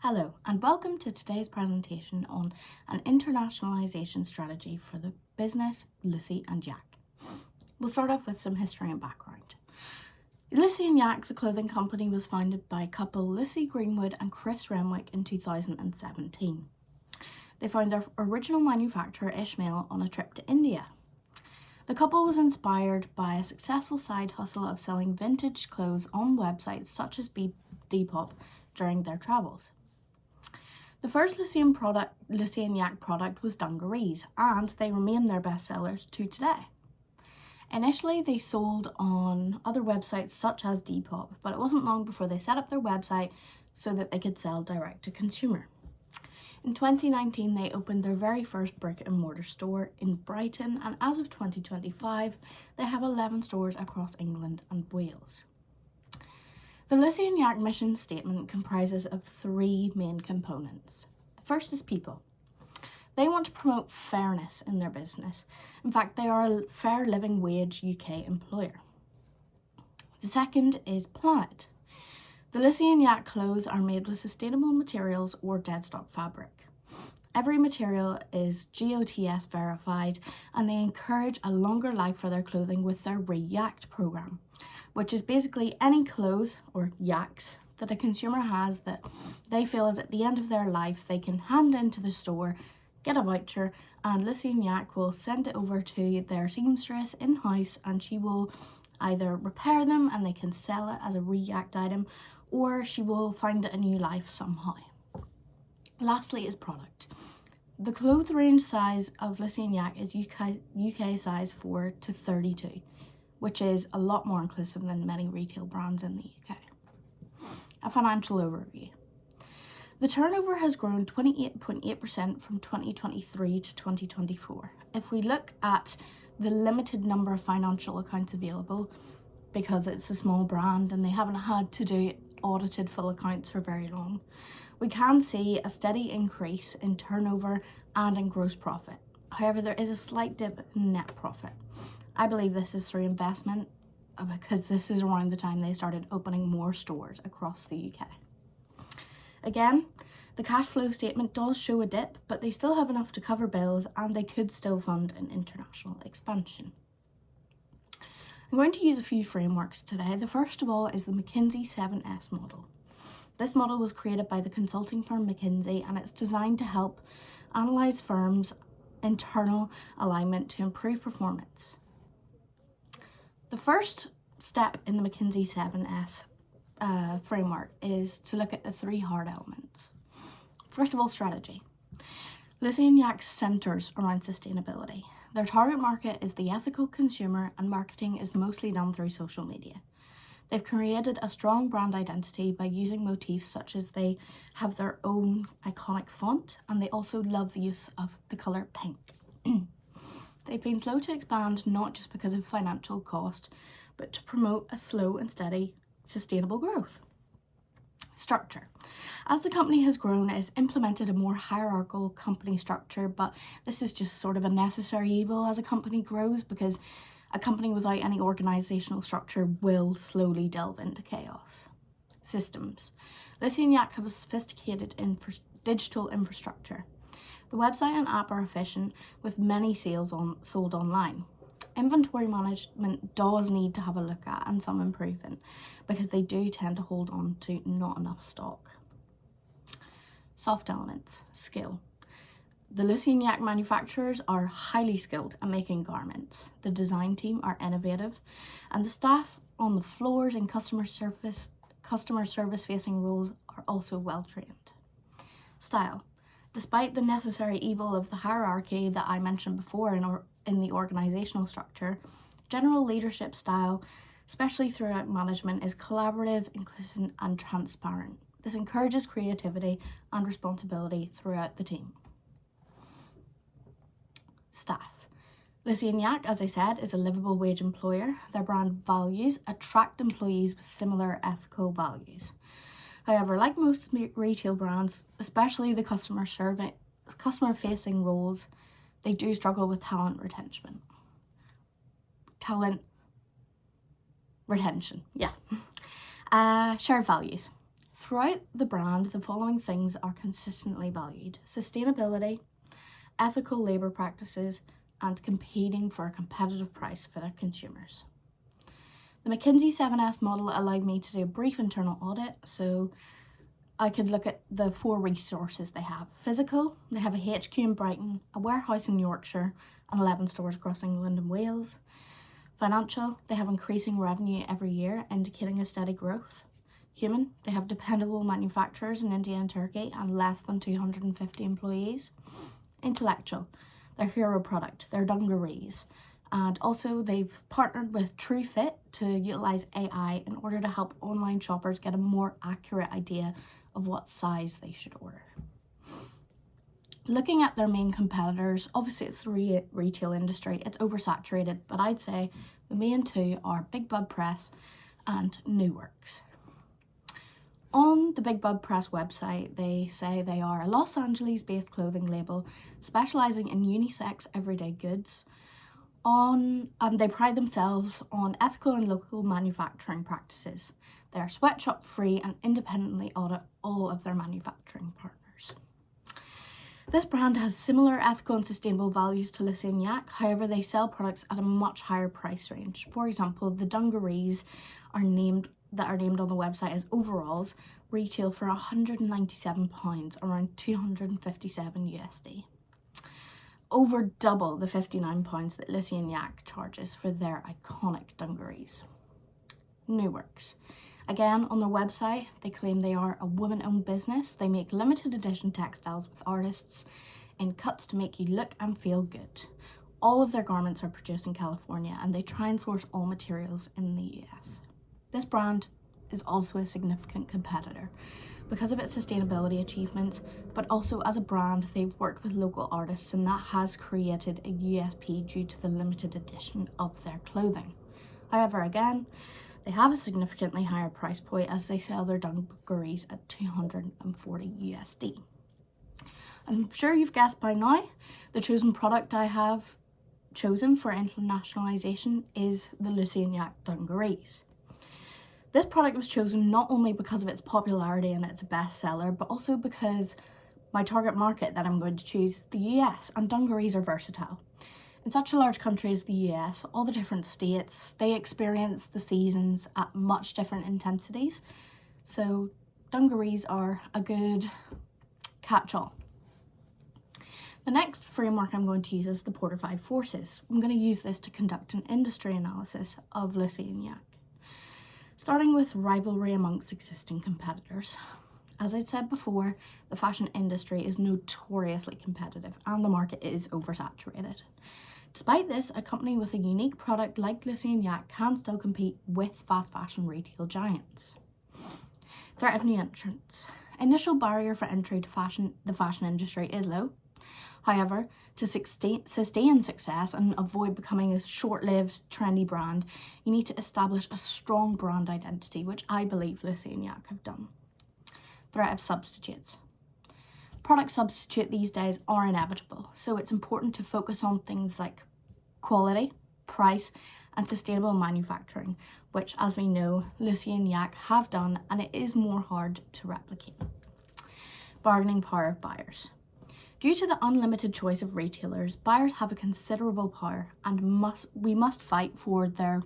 Hello and welcome to today's presentation on an internationalisation strategy for the business Lucy and Jack. We'll start off with some history and background. Lucy and Jack, the clothing company, was founded by couple Lucy Greenwood and Chris Renwick in 2017. They found their original manufacturer Ishmael on a trip to India. The couple was inspired by a successful side hustle of selling vintage clothes on websites such as Depop during their travels. The first Lucy and Jack product was dungarees, and they remain their best sellers to today. Initially, they sold on other websites such as Depop, but it wasn't long before they set up their website so that they could sell direct to consumer. In 2019, they opened their very first brick-and-mortar store in Brighton, and as of 2025, they have 11 stores across England and Wales. The Lucy and Jack mission statement comprises of three main components. The first is people. They want to promote fairness in their business. In fact, they are a fair living wage UK employer. The second is planet. The Lucy and Jack clothes are made with sustainable materials or dead stock fabric. Every material is GOTS verified, and they encourage a longer life for their clothing with their React program, which is basically any clothes or yaks that a consumer has that they feel is at the end of their life, they can hand into the store, get a voucher, and Lucy and Jack will send it over to their seamstress in-house, and she will either repair them and they can sell it as a React item, or she will find it a new life somehow. Lastly is product. The clothes range size of Lucy and Jack is UK size 4 to 32, which is a lot more inclusive than many retail brands in the UK. A financial overview. The turnover has grown 28.8% from 2023 to 2024. If we look at the limited number of financial accounts available, because it's a small brand and they haven't had to do audited full accounts for very long, we can see a steady increase in turnover and in gross profit. However, there is a slight dip in net profit. I believe this is through investment because this is around the time they started opening more stores across the UK. Again, the cash flow statement does show a dip, but they still have enough to cover bills and they could still fund an international expansion. I'm going to use a few frameworks today. The first of all is the McKinsey 7S model. This model was created by the consulting firm McKinsey, and it's designed to help analyse firms' internal alignment to improve performance. The first step in the McKinsey 7S framework is to look at the three hard elements. First of all, strategy. Lucy and Jack centres around sustainability. Their target market is the ethical consumer, and marketing is mostly done through social media. They've created a strong brand identity by using motifs such as they have their own iconic font, and they also love the use of the colour pink. They've been slow to expand, not just because of financial cost, but to promote a slow and steady sustainable growth. Structure. As the company has grown, it has implemented a more hierarchical company structure, but this is just sort of a necessary evil as a company grows, because a company without any organisational structure will slowly delve into chaos. Systems. Lucy and Jack have a sophisticated digital infrastructure. The website and app are efficient, with many sales sold online. Inventory management does need to have a look at and some improvement, because they do tend to hold on to not enough stock. Soft elements. Skill. The Lucy and Jack manufacturers are highly skilled at making garments. The design team are innovative, and the staff on the floors and customer service facing roles are also well trained. Style. Despite the necessary evil of the hierarchy that I mentioned before in the organisational structure, general leadership style, especially throughout management, is collaborative, inclusive and transparent. This encourages creativity and responsibility throughout the team. Staff. Lucy and Jack, as I said, is a livable wage employer. Their brand values attract employees with similar ethical values. However, like most retail brands, especially the customer-facing roles, they do struggle with talent retention. Shared values. throughout the brand, the following things are consistently valued: sustainability, ethical labour practices, and competing for a competitive price for their consumers. The McKinsey 7S model allowed me to do a brief internal audit, so I could look at the 4 resources they have. Physical, they have a HQ in Brighton, a warehouse in Yorkshire, and 11 stores across England and Wales. Financial, they have increasing revenue every year, indicating a steady growth. Human, they have dependable manufacturers in India and Turkey and less than 250 employees. Intellectual, their hero product, their dungarees. And also they've partnered with TrueFit to utilise AI in order to help online shoppers get a more accurate idea of what size they should order. Looking at their main competitors, obviously it's the retail industry, it's oversaturated, but I'd say the main 2 are Big Bub Press and New Works. On the Big Bub Press website, they say they are a Los Angeles-based clothing label specialising in unisex everyday goods, and they pride themselves on ethical and local manufacturing practices. They are sweatshop free and independently audit all of their manufacturing partners. This brand has similar ethical and sustainable values to Lucy and Yak, however they sell products at a much higher price range. For example, the dungarees are named on the website as overalls retail for £197, around 257 USD. Over double the £59 that Lucy and Yak charges for their iconic dungarees. New Works. Again, on their website, they claim they are a woman-owned business. They make limited edition textiles with artists in cuts to make you look and feel good. All of their garments are produced in California and they try and source all materials in the US. This brand is also a significant competitor because of its sustainability achievements, but also as a brand, they've worked with local artists and that has created a USP due to the limited edition of their clothing. However, again, they have a significantly higher price point as they sell their dungarees at 240 USD. I'm sure you've guessed by now, the chosen product I have chosen for internationalization is the Lucy and Yak dungarees. This product was chosen not only because of its popularity and it's a bestseller, but also because my target market that I'm going to choose is the US, and dungarees are versatile. In such a large country as the US, all the different states, they experience the seasons at much different intensities. So dungarees are a good catch-all. The next framework I'm going to use is the Porter 5 Forces. I'm going to use this to conduct an industry analysis of Lucy and Yak. Starting with rivalry amongst existing competitors. As I said before, the fashion industry is notoriously competitive and the market is oversaturated. Despite this, a company with a unique product like Lucy and Yak can still compete with fast fashion retail giants. Threat of new entrants. Initial barrier for entry to the fashion industry is low. However, to sustain success and avoid becoming a short-lived, trendy brand, you need to establish a strong brand identity, which I believe Lucy and Yak have done. Threat of substitutes. Product substitute these days are inevitable, so it's important to focus on things like quality, price, and sustainable manufacturing, which, as we know, Lucy and Yak have done, and it is more hard to replicate. Bargaining power of buyers. Due to the unlimited choice of retailers, buyers have a considerable power and we must fight for their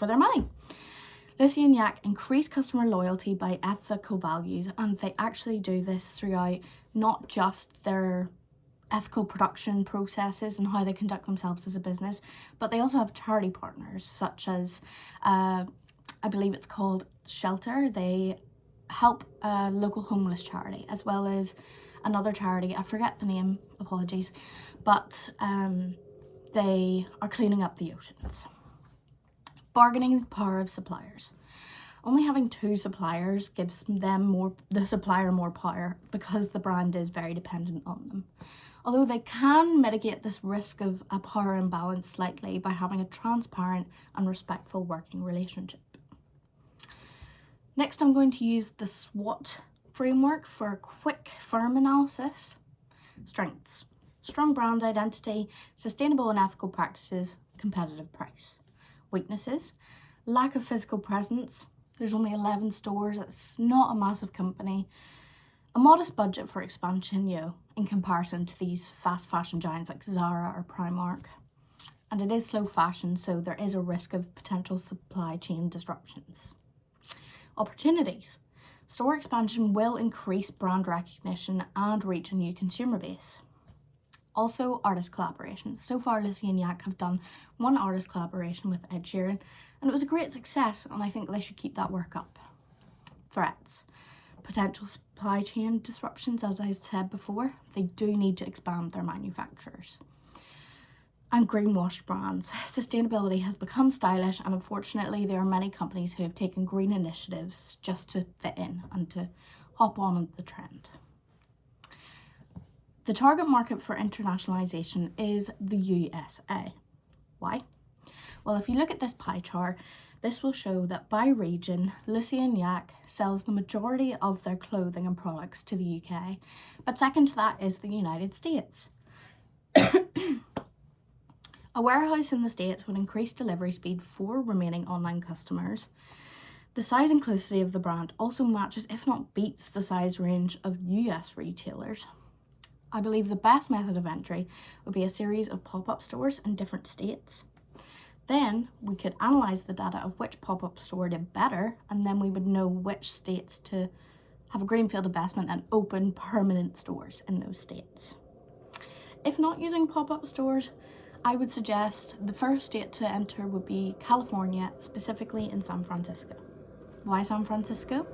money. Lucy and Yak increase customer loyalty by ethical values, and they actually do this throughout not just their ethical production processes and how they conduct themselves as a business, but they also have charity partners such as, I believe it's called Shelter. They help a local homeless charity, as well as another charity, I forget the name, apologies, but they are cleaning up the oceans. Bargaining power of suppliers. Only having 2 suppliers gives the supplier more power because the brand is very dependent on them. Although they can mitigate this risk of a power imbalance slightly by having a transparent and respectful working relationship. Next, I'm going to use the SWOT framework for a quick firm analysis. Strengths: strong brand identity, sustainable and ethical practices, competitive price. Weaknesses: lack of physical presence, There's only 11 stores. It's not a massive company. A modest budget for expansion, in comparison to these fast fashion giants like Zara or Primark. And it is slow fashion, so there is a risk of potential supply chain disruptions. Opportunities. Store expansion will increase brand recognition and reach a new consumer base. Also, artist collaborations. So far, Lucy and Yak have done one artist collaboration with Ed Sheeran, and it was a great success, and I think they should keep that work up. Threats. Potential supply chain disruptions, as I said before. They do need to expand their manufacturers. And greenwashed brands. Sustainability has become stylish, and unfortunately there are many companies who have taken green initiatives just to fit in and to hop on the trend. The target market for internationalization is the USA. Why? Well, if you look at this pie chart, this will show that by region, Lucy and Yak sells the majority of their clothing and products to the UK, but second to that is the United States. A warehouse in the States would increase delivery speed for remaining online customers. The size inclusivity of the brand also matches, if not beats, the size range of US retailers. I believe the best method of entry would be a series of pop-up stores in different states. Then we could analyse the data of which pop-up store did better, and then we would know which states to have a greenfield investment and open permanent stores in those states. If not using pop-up stores, I would suggest the first state to enter would be California, specifically in San Francisco. Why San Francisco?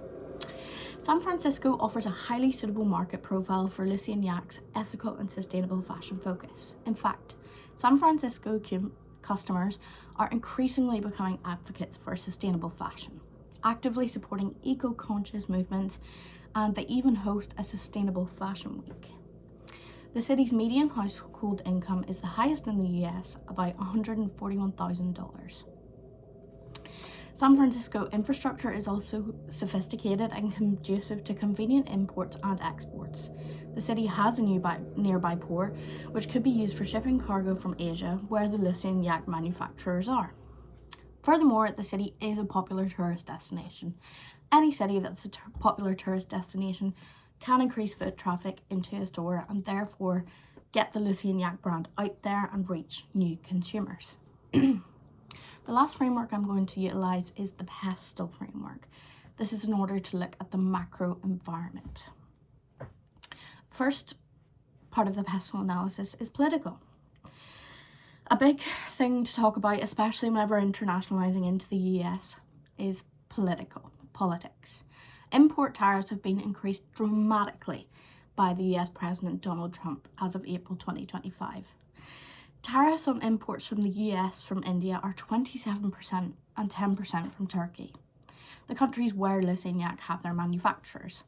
San Francisco offers a highly suitable market profile for Lucy and Yak's ethical and sustainable fashion focus. In fact, San Francisco customers are increasingly becoming advocates for sustainable fashion, actively supporting eco-conscious movements, and they even host a sustainable fashion week. The city's median household income is the highest in the US, about $141,000. San Francisco infrastructure is also sophisticated and conducive to convenient imports and exports. The city has a nearby port, which could be used for shipping cargo from Asia, where the Lucy and Yak manufacturers are. Furthermore, the city is a popular tourist destination. Any city that's a popular tourist destination can increase foot traffic into a store and therefore get the Lucy and Yak brand out there and reach new consumers. The last framework I'm going to utilise is the pestle framework. This is in order to look at the macro environment. First part of the pestle analysis is political. A big thing to talk about, especially whenever internationalising into the US, is politics. Import tariffs have been increased dramatically by the US President Donald Trump as of April 2025. Tariffs on imports from the US from India are 27% and 10% from Turkey, the countries where Lucy and Yak have their manufacturers.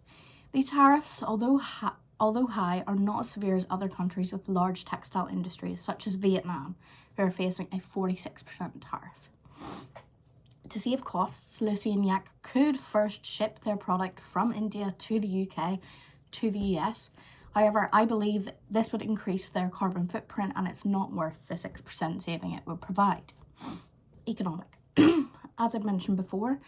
These tariffs, although high, are not as severe as other countries with large textile industries, such as Vietnam, who are facing a 46% tariff. To save costs, Lucy and Yak could first ship their product from India to the UK to the US. However, I believe this would increase their carbon footprint and it's not worth the 6% saving it would provide. Economic. As I've mentioned before,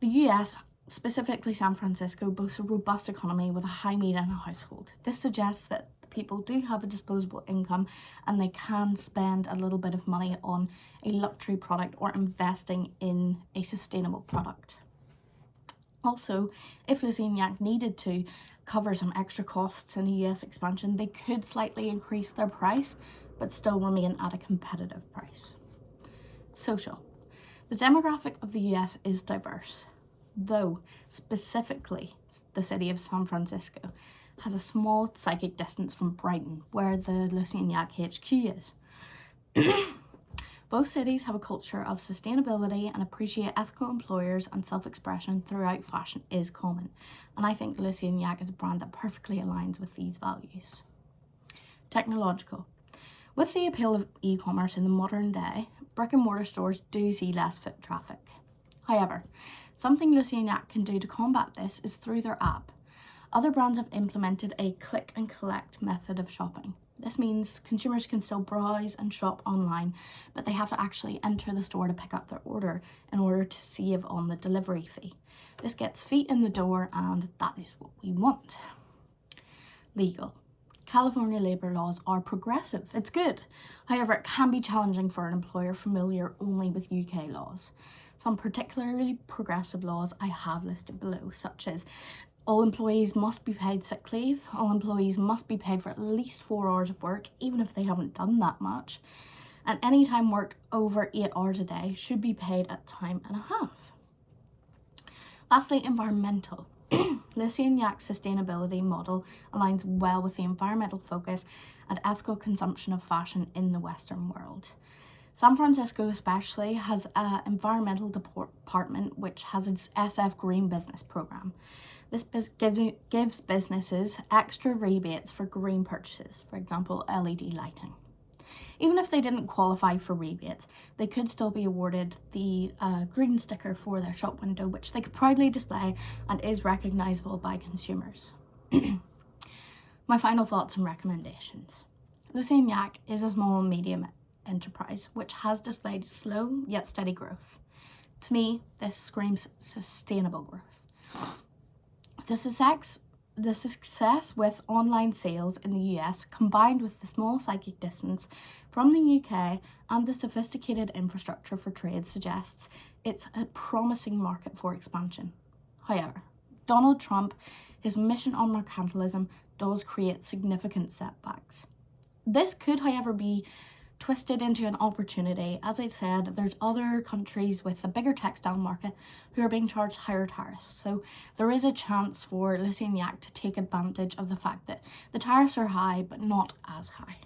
the US, specifically San Francisco, boasts a robust economy with a high median household. This suggests that people do have a disposable income and they can spend a little bit of money on a luxury product or investing in a sustainable product. Also, if Lucy and Yak needed to cover some extra costs in a US expansion, they could slightly increase their price, but still remain at a competitive price. Social. The demographic of the US is diverse, though specifically the city of San Francisco has a small psychic distance from Brighton, where the Lucy and Yak HQ is. Both cities have a culture of sustainability and appreciate ethical employers, and self-expression throughout fashion is common. And I think Lucy and Yak is a brand that perfectly aligns with these values. Technological. With the appeal of e-commerce in the modern day, brick and mortar stores do see less foot traffic. However, something Lucy and Yak can do to combat this is through their app. Other brands have implemented a click and collect method of shopping. This means consumers can still browse and shop online, but they have to actually enter the store to pick up their order in order to save on the delivery fee. This gets feet in the door, and that is what we want. Legal. California labour laws are progressive. It's good. However, it can be challenging for an employer familiar only with UK laws. Some particularly progressive laws I have listed below, such as all employees must be paid sick leave, all employees must be paid for at least 4 hours of work, even if they haven't done that much, and any time worked over 8 hours a day should be paid at time and a half. Lastly, environmental. Lucy and Yak's sustainability model aligns well with the environmental focus and ethical consumption of fashion in the Western world. San Francisco especially has an environmental department which has its SF Green Business program. This gives businesses extra rebates for green purchases, for example, LED lighting. Even if they didn't qualify for rebates, they could still be awarded the green sticker for their shop window, which they could proudly display and is recognisable by consumers. My final thoughts and recommendations. Lucy and Yak is a small and medium enterprise which has displayed slow yet steady growth. To me, this screams sustainable growth. The success with online sales in the US, combined with the small psychic distance from the UK and the sophisticated infrastructure for trade, suggests it's a promising market for expansion. However, Donald Trump, his mission on mercantilism, does create significant setbacks. This could, however, be twisted into an opportunity. As I said, there's other countries with a bigger textile market who are being charged higher tariffs. So there is a chance for Lucy and Yak to take advantage of the fact that the tariffs are high, but not as high.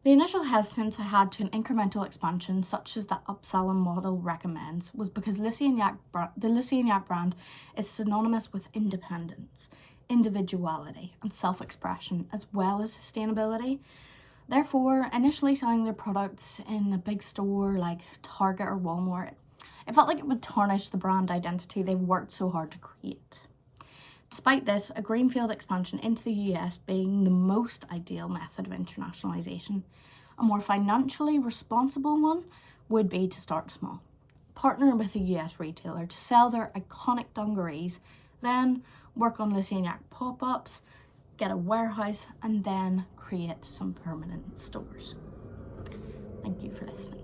The initial hesitance I had to an incremental expansion, such as the upselling model recommends, was because the Lucy and Yak brand is synonymous with independence, individuality, and self-expression, as well as sustainability. Therefore, initially selling their products in a big store like Target or Walmart, it felt like it would tarnish the brand identity they've worked so hard to create. Despite this, a greenfield expansion into the US being the most ideal method of internationalization, a more financially responsible one would be to start small. Partner with a US retailer to sell their iconic dungarees, then work on Lucy and Yak pop-ups, get a warehouse, and then create some permanent stores. Thank you for listening.